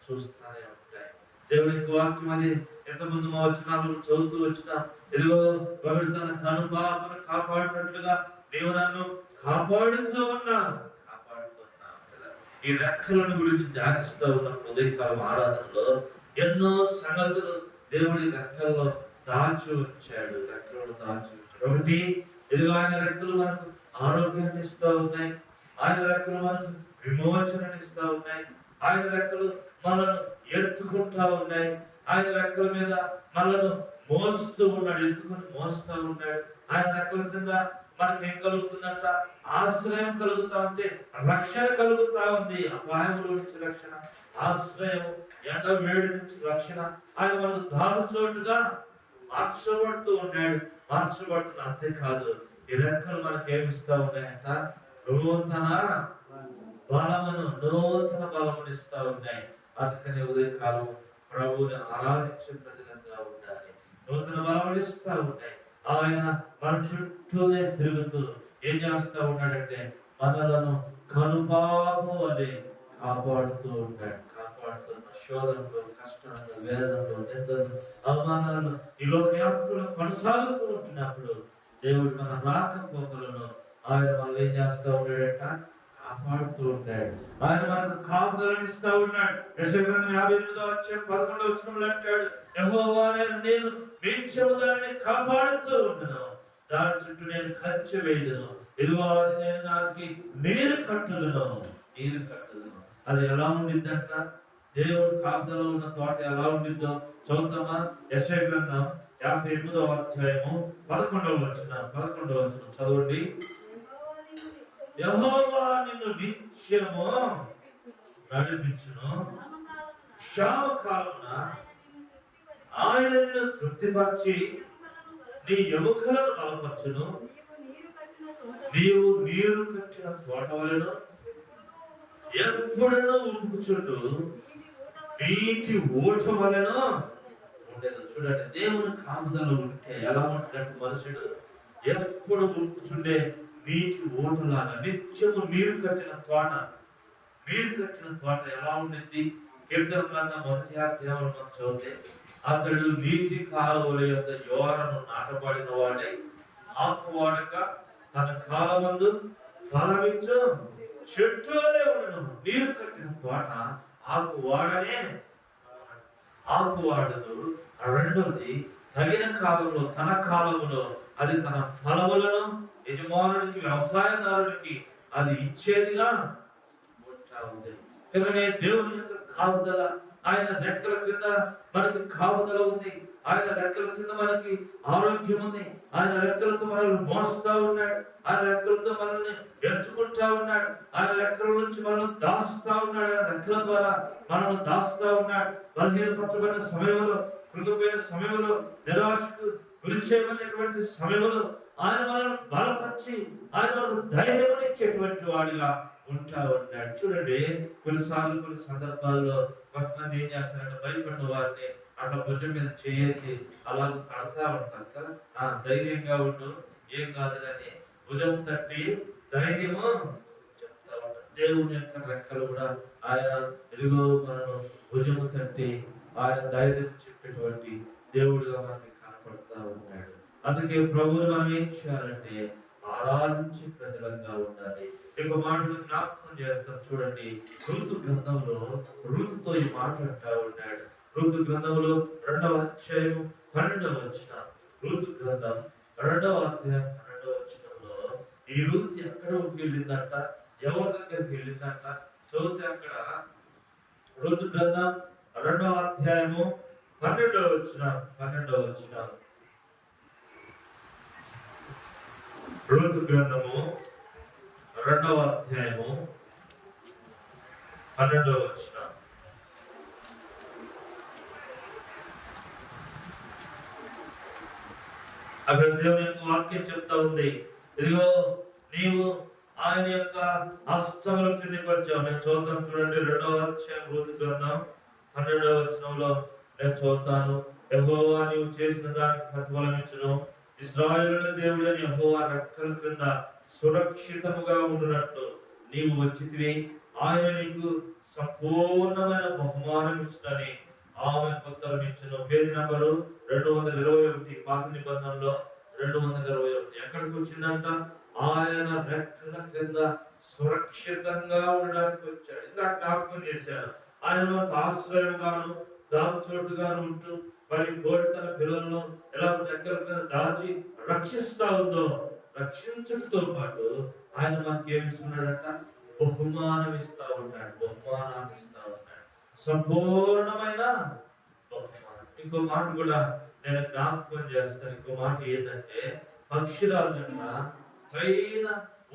చూస్తూనే ఉంటాయి. దేవుని వాక్యం అది ఎంతమంది మా వచనాలు చదువుతూ వచ్చిన ఇదిగో తన పాపను కాపాడినట్లుగా నీవు నన్ను కాపాడుతూ ఉన్నావు. ఈ రెక్కలను గురించి ధ్యానిస్తూ ఉన్నప్పుడు ఉదయకాలం ఆరాధనలో ఎన్నో సంగతులు దేవుడి రెక్కల్లో దాచి ఉంచాడు. ఒకటి, ఇదిగో ఆయన రెక్కలు మనకు ఆరోగ్యాన్ని ఇస్తూ ఉన్నాయి, ఆయన రెక్కలు మనకు విమోచనని ఇస్తూ ఉన్నాయి, ఆయన రెక్కలు మనను ఎత్తుకుంటా ఉన్నాయి, ఆయన రెక్కల మీద మనను మోస్తూ ఉన్నాడు, ఎత్తుకుని మోస్తూ ఉన్నాడు. ఆయన రెక్కల కింద మనకి ఏం కలుగుతుందంట? ఆశ్రయం కలుగుతా ఉంది, రక్షణ కలుగుతా ఉంది. అపాయముల నుంచి రక్షణ, ఆశ్రయం, ఎండ వేడి నుంచి రక్షణ. ఆయన మనకు దారు చోటుగా మార్చబడుతున్న అంతేకాదు, ఈ రెక్కలు మనకి ఏమిస్తా ఉన్నాయంట? నూతన బలమును ఇస్తా ఉన్నాయి. అందుకని ఉదయకాలం ప్రభువుని ఆరాధించే ప్రజలంగా ఉండాలి. నూతన బలములు ఇస్తా ఉన్నాయి. ఆయన మన చుట్టూనే తిరుగుతూ ఏం చేస్తా ఉన్నాడంటే మనలను కనుపాపు అని కాపాడుతూ ఉంటాడు. శోధనలో, కష్టంలో, వేదనలో, నిందలు, అవమానాలు ఈ లోకయాత్రలో కొనసాగుతూ ఉంటున్నప్పుడు దేవుడు మన రాకపోకలను ఆయన మనల్ని ఏం చేస్తా ఉన్నాడట? కాపాడుతూ ఉంటాడు. ఆయన మనకు కాపుదలను ఇస్తా ఉన్నాడు. యెషయా గ్రంథం 58వ అధ్యాయం 11వ వచనంలో అంటాడు, యెహోవా నేను నిత్యము దానిని కాపాడుతూ ఉంటును, దాని చుట్టూ నేను కంచె వేయుదును, ఇదిగో నేను దానికి నీరు కట్టుదును. అది ఎలా ఉండిద్దంట? దేవుడు కాపుదలలో ఉన్న తోట ఎలా ఉండిద్దో చదువుతామా? యెషయా గ్రంథం 58వ అధ్యాయము 11వ వచనం చదవండి. యెహోవా నిన్ను నిత్యము నడిపించును, క్షామకాలమున ఆయన నిన్ను తృప్తిపరిచి నీ ఎముకలను బలపరచును. నీవు నీరు కట్టిన తోట వలెను ఎప్పుడూ ఉరుకుచుండు నీటి ఊట వలెను ఉండేది. చూడండి, దేవుని కాపుదల ఉంటే ఎలా ఉంటాడు మనుషుడు? ఎప్పుడు ఉరుకుచుండే నీటి ఊటలాగా, నిత్యము నీరు కట్టిన తోట ఎలా ఉండింది? కీర్తన గ్రంథం 1వ అధ్యాయంలో మనం చదివితే అతడు నీటి కాలువల యొక్క యోరను నాటబడిన వాడై ఆకువాడక తన కాలమందు ఫలమిచ్చు చెట్టులోనే ఉండను. నీరు కట్టిన తోట ఆకు వాడనే. ఆకువాడదు. రెండోది తగిన కాలంలో, తన కాలంలో అది తన ఫలములను యజమానుడికి, వ్యవసాయదారుడికి అది ఇచ్చేదిగా ఉంటా ఉంది. కనుక దేవుని యొక్క కాపుదల, ఆయన రెక్కల కింద మనకి కాపుదల ఉంది. ఆయన రెక్కల కింద మనకి ఆరోగ్యం ఉంది. ఆయన రెక్కలతో మనల్ని మోస్తా ఉన్నాడు. ఆయన రెక్కలతో మనల్ని ఎత్తుకుంటా ఉన్నాడు. ఆయన రెక్కల నుంచి మనల్ని దాచుతా ఉన్నాడు. ఆయన రెక్కల ద్వారా మనల్ని దాచుతా ఉన్నాడు. బలహీనపరచబడిన సమయంలో, కృంగిపోయిన సమయంలో, నిరాశకు గురి చేయబడినటువంటి సమయంలో ఆయన మనల్ని బలపరిచి, ఆయన మనకు ధైర్యం ఇచ్చేటువంటి వాడిగా ఉంటా ఉన్నాడు. చూడండి, కొన్నిసార్లు కొన్ని సందర్భాల్లో కొంతమంది ఏం చేస్తారంటే భయపడిన వారిని అట్లా భుజం మీద చేసి అలా కడతా ఉంటారు కదా. ధైర్యంగా ఉండు, ఏం కాదు కానీ భుజం తట్టి ధైర్యము చెప్తా ఉంటారు. దేవుని యొక్క రెక్కలు కూడా ఆయన ఎదుగో మనను భుజము తట్టి ఆయన ధైర్యం చెప్పేటువంటి దేవుడిగా మనకి కనపడతా ఉన్నాడు. అందుకే ప్రభువుని మనం ఏం చేయాలంటే ఆరాధించి ప్రజలంగా ఉండాలి. ఇంకో మాటలు జ్ఞాపకం చేస్తాం. చూడండి, ఋతు గ్రంథంలో ఋతుతో ఈ మాట అంటా ఉన్నాడు. ఋతు గ్రంథంలో 2వ అధ్యాయం 12వ వచనం. ఋతు గ్రంథం 2వ అధ్యాయం 12వ వచనంలో ఈ ఋతు ఎక్కడ వెళ్ళిందంట, ఎవరి దగ్గరికి వెళ్ళిందంట చదివితే అక్కడ ఋతు గ్రంథం 2వ అధ్యాయము 12వ వచనం. 12వ వచనం. ఋతు గ్రంథము 2వ అధ్యాయము 12వ వచనం. అక్కడ దేవుని యొక్క వాక్యం చెప్తా ఉంది, ఇదిగో నీవు ఆయన యొక్క హస్తముల కిందకి వచ్చావు. నేను చూద్దాం, చూడండి, 2వ అధ్యాయం ఋతు గ్రంథం 12వ వచనంలో నేను చూస్తాను. యెహోవా నీవు చేసిన దానికి ప్రతిఫలం ఇచ్చును. ఇశ్రాయేలు దేవుడైన యెహోవా రెక్కల క్రింద సురక్షితముగా ఉండునట్లు నీవు వచ్చితివి. ఆయన నీకు సంపూర్ణమైన బహుమానం ఇచ్చునని ఆమె ఉత్తరం ఇచ్చును. పేజీ నంబరు 221, పాత నిబంధనలో 221. ఎక్కడికి వచ్చిందంట? ఆయన రెక్కల క్రింద సురక్షితంగా ఉండడానికి వచ్చాడు. ఇంకా జ్ఞాపకం చేశాడు, ఆయన మనకు ఆశ్రయంగాను దాచుచోటుగాను ఉంటూ మరి కోడి తన పిల్లలను ఎలా రెక్కల క్రింద దాచి రక్షిస్తా ఉందో, రక్షించడంతో పాటు ఆయన మనకి ఏమి ఇస్తున్నాడంట? బహుమానం ఇస్తా ఉన్నాడు. బహుమానాన్ని ఇస్తా ఉన్నాడు, సంపూర్ణమైన బహుమానం. ఇంకో మాట కూడా నేను జ్ఞాపకం చేస్తాను. ఇంకో మాట ఏంటంటే, పక్షిరాజంట పైన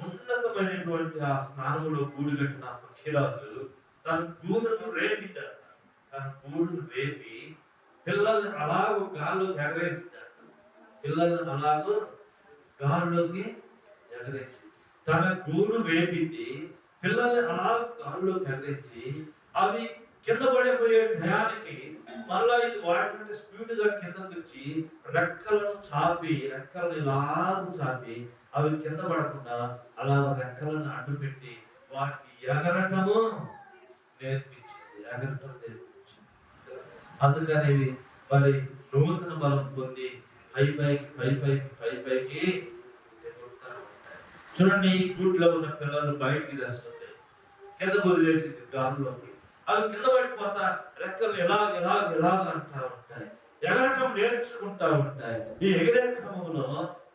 ఉన్నతమైనటువంటి ఆ స్నానములో గూడు కట్టిన పక్షిరాజు తన గూడును రేపిద్దంట. తన గూడును రేపి పిల్లల్ని అలాగూ గాల్లో ఎగరేసిద్దంట. పిల్లల్ని అలాగూ గాల్లోకి ఎగరేసి తన గూడు వేపింది. పిల్లల్ని అలా గాల్లోకి ఎగరేసి అవి కింద పడిపోయే టయానికి మళ్ళా ఇది వాటి స్పీడ్ గా కిందకి వచ్చి రెక్కలను చాపి, రెక్కలను ఇలాగ చాపి అవి కింద పడకుండా అలా రెక్కలను అడ్డుపెట్టి వాటికి ఎగరటము నేర్పించింది. ఎగరటం నేర్పించింది. అందుకని మరి నూతన బలం పొంది పై పైకి చూడండి. ఈ గూట్లో ఉన్న పిల్లలు బయటికి తెస్తుంది, కింద వదిలేసింది గాల్లోకి. అవి కింద పడిపోతా రెక్కలు ఎలాగ అంటా ఉంటాయి, ఎగరటం నేర్చుకుంటా ఉంటాయి. ఈ ఎగిరే క్రమంలో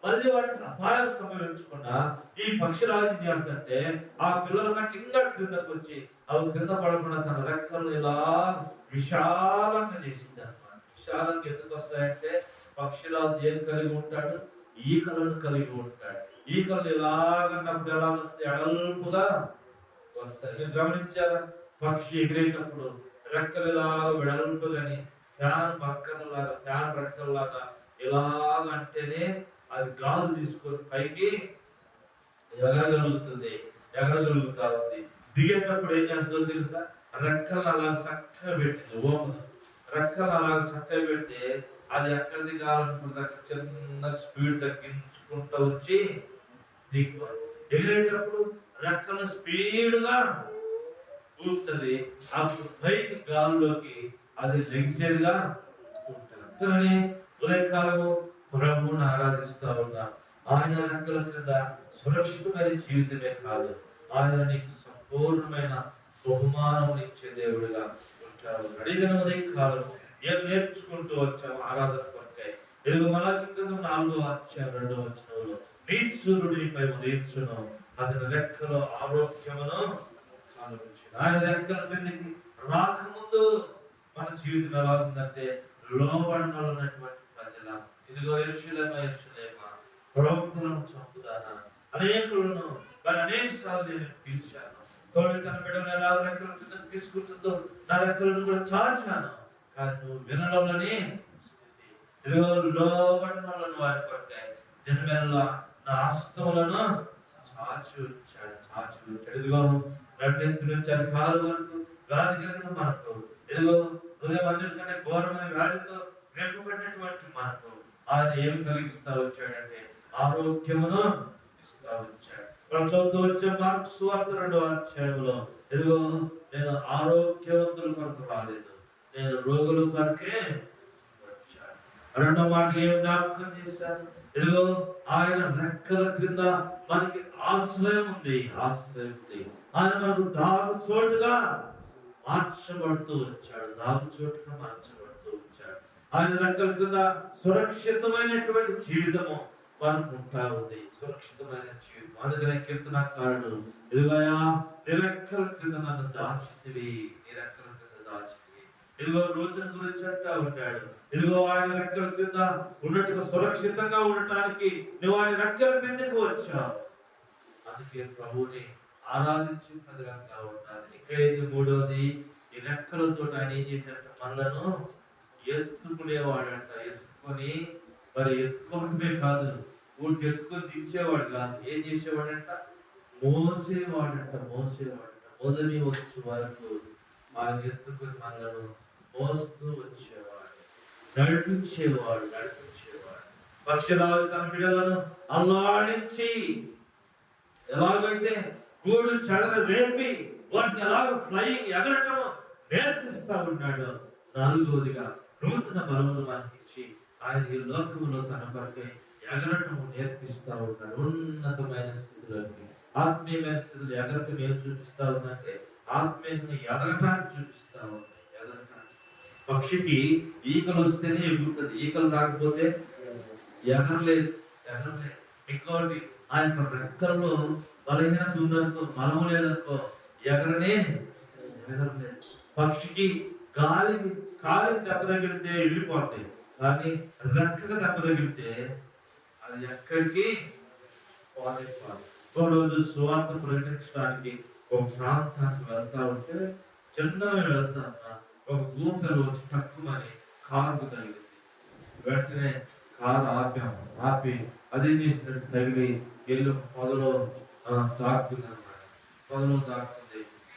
మళ్ళీ వాటికి అపాయం సంభవించకుండా ఈ పక్షిరాజు చేస్తుంటే ఆ పిల్లల కంటే ఇంకా క్రిందకు వచ్చి అవి కింద పడకుండా తన రెక్కలు ఇలా విశాలంగా చేసింది అన్నమాట. విశాలంగా ఎందుకు వస్తాయంటే పక్షిరాజు ఏం కలిగి ఉంటాడు? ఈకలను కలిగి ఉంటాడు. ఈకలు ఎలాగన్నప్పుడు ఎలా వస్తే అడల్పుగా వస్తాయి. గమనించారా? పక్షి ఎగిరేటప్పుడు రెక్కలు ఇలాగ వెడల్పుగాని ఫ్యాన్ పక్కనలాగా, ఫ్యాన్ రెక్కల్లాగా ఎలాగంటేనే అది గాలి తీసుకొని పైకి ఎగరగలుగుతా ఉంది. దిగేటప్పుడు ఏం చేస్తుందో తెలుసా? రెక్కలు అలా చక్కగా పెట్టింది. ఓమను రెక్కలు అలా చక్కగా పెడితే అది ఎక్కడ దిగాలనుకుంటే చిన్న స్పీడ్ తగ్గించుకుంటూ వచ్చి దిగిపోదు. ఎగిరేటప్పుడు రెక్కలు స్పీడ్గా ఊపుతుంది. అప్పుడు పైకి గాల్లోకి అది లెగిసేదిగా ఉంటుంది. కానీ ఉదయకాలము ప్రభువును ఆరాధిస్తా ఉన్నాం. ఆయన రెక్కల కింద సురక్షితమైన జీవితమే కాదు, ఆయన నీకు సంపూర్ణమైన బహుమానం ఇచ్చే దేవుడిగా ఉంటాడు. ఉదయకాలం ఏం నేర్చుకుంటూ వచ్చాము ఆరాధన కొరకై. ఇదిగో మలాకి గ్రంథం 4వ అధ్యాయం 2వ వచనంలో నీతి సూర్యుడిపై ఉదయించును, అతని రెక్కలో ఆరోగ్యమును అనుభవించును. ఆయన రెక్కల మీదకి రాకముందు మన జీవితం ఎలా ఉందంటే లోబడినటువంటి ప్రజల. ఇదిగో యెరూషలేమా యెరూషలేమా ప్రవక్తలను చంపుదానా, అనేకులను మరి అనేక సార్లు నేను పిలిచాను. తోడు తన బిడ్డను ఎలా రెక్కల కింద తీసుకుంటుందో నా రెక్కలను కూడా చాచాను, కానీ నువ్వు వినడంలోనే స్థితి. ఇదిగో లోబడిన వాళ్ళను వారి కొట్టాయి, దినమెల్లా నా హస్తములను చాచి ఉంచాడు. ఇదిగో నడినెత్తి నుంచి అది కాలు వరకు వ్యాధి కలిగిన మనకు, ఇదిగో హృదయం అన్నిటికంటే ఘోరమైన వ్యాధితో రేపబడినటువంటి మనకు ఆయన ఏమి కలిగిస్తా వచ్చాడంటే ఆరోగ్యమును ఇస్తా వచ్చాడు. మనం చదువుతూ వచ్చే మార్కు సువార్త 2వ అధ్యాయంలో ఇదిగో నేను ఆరోగ్యవంతుల కొరకు రాలేదు, నేను రోగుల కొరకే వచ్చాను. రెండో మాట ఏం జ్ఞాపకం చేశాను, ఇదిగో ఆయన రెక్కల క్రింద మనకి ఆశ్రయం ఉంది. ఆయన మనకు దాగు చోటుగా మార్చబడుతూ వచ్చాడు. ఆయన రెక్కల క్రింద సురక్షితమైనటువంటి జీవితము మనకు ఉంటా ఉంది, సురక్షితమైన జీవితం. అందుకనే కీర్తనకారుడు ఇదిగోయా నీ రెక్కల క్రింద నన్ను దాచితివి, నీ రెక్కల క్రింద దాచితివి. ఇదిగో రోజుల గురించి అంటా ఉంటాడు, ఇదిగో ఆయన రెక్కల క్రింద ఉన్నట్టుగా సురక్షితంగా ఉండటానికి నువ్వు ఆయన రెక్కల కిందకు వచ్చావు. అందుకే ప్రభువుని ఆరాధించి ప్రజలంగా ఉండాలి. ఇక్కడ మూడవది, ఈ రెక్కలతో ఆయన ఏం చేశాడంటే మనలను ఎత్తుకునేవాడంట. ఎత్తుకోవడమే కాదు, ఊరికి ఎత్తుకొని దించేవాడు కాదు, ఏం చేసేవాడంట, మోసేవాడంట. మొదటి వచ్చే వరకు ఆయన ఎత్తుకొని మనలను మోస్తూ వచ్చేవాడు, నడిపించేవాడు. పక్షిరాజు తన బిడ్డలను అల్లాడించి ఎలాగైతే గూడు చెదర వేపి వాటిని ఎలాగ ఫ్లయింగ్ ఎగరటం నేర్పిస్తా ఉన్నాడు. నాలుగవదిగా నూతన బలమును మనకిచ్చి ఆయన ఈ లోకములో తన కొరకై ఎగరటం నేర్పిస్తా ఉన్నాడు. ఉన్నతమైన స్థితిలోకి, ఆత్మీయమైన స్థితిలో ఎగరటం ఏం చూపిస్తా ఉందంటే ఆత్మీయంగా ఎగరటాన్ని చూపిస్తా ఉన్నాయి. పక్షికి ఈకలు వస్తేనే ఎగురుతుంది, ఈకలు రాకపోతే ఎగరలేదు. ఇంకోటి ఆయన రెక్కల్లో బలహీనత ఉందనుకో, బలము లేదనుకో ఎగరలేదు. పక్షికి కాలికి దెబ్బ తగిలితే వెళ్ళిపోతాయి, కానీ రెక్కగా దెబ్బ తగిలితే అది ఎక్కడికి పోలేదు. ఒక రోజు సువార్త ప్రకటించడానికి ఒక ప్రాంతానికి వెళ్తా ఉంటే చిన్నగా వెళ్తా ఒక గూంపెలు వచ్చి తక్కువని కారుకు తగిలింది. వెంటనే కారు ఆపి అదేం చేసినట్టు తగిలి వెళ్ళి పొదలో దాక్కుంది.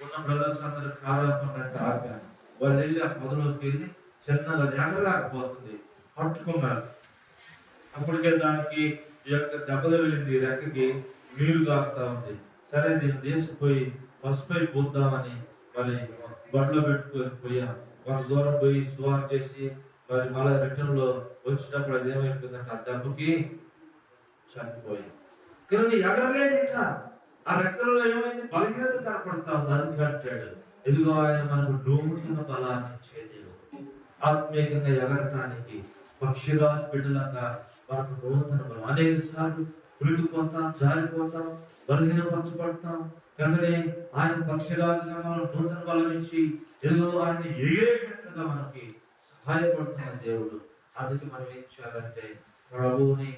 ఉన్న బ్రదర్స్ అందరూ కారు ఆపన్నట్టు ఆపాను. వాళ్ళు వెళ్ళి ఆ పొదలోకి వెళ్ళి చిన్నగా ఎగరలేకపోతుంది, పట్టుకున్నారు. అప్పటికే దానికి ఈ యొక్క దెబ్బలు వెళ్ళింది, రెక్కకి నీరు కాకుతా ఉంది. సరే నేను దేశపోయి పసుపై పోద్దామని మరి బండ్లో పెట్టుకొని పోయాం. కొంత దూరం పోయి సువార్ చేసి మరి మళ్ళీ రిటర్న్ లో వచ్చినప్పుడు అది ఏమైపోయిందంటే ఆ దెబ్బకి చనిపోయింది. కానీ ఎగరలేదు. ఇంకా ఆ రెక్కలలో ఏమైంది, బలహీనత కనపడతా ఉంది. అందుకే అంటాడు, ఇదిగో ఆయన మనకు నూతన బలాన్ని ఇచ్చే దేవుడు. ఆత్మీయంగా ఎగరటానికి పక్షిరాజు బిడ్డలంగా మనకు నూతన బలం. అనేక సార్లు కులిగిపోతాం, జారిపోతాం, బలహీనపరచబడతాం. కానీ ఆయన పక్షిరాజుగా మనం నూతన బలం ఇచ్చి ఏదో ఆయన ఎగిరేటట్టుగా మనకి సహాయపడుతున్న దేవుడు. అందుకే మనం ఏం చేయాలంటే ప్రభువుని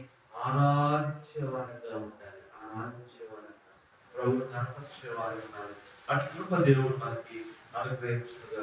ఆరాధించేవారంగా ఉండాలి. ప్రభువుని కనపరిచేవారు ఉండాలి. అటు దేవుడు మనకి అనుగ్రహించుగా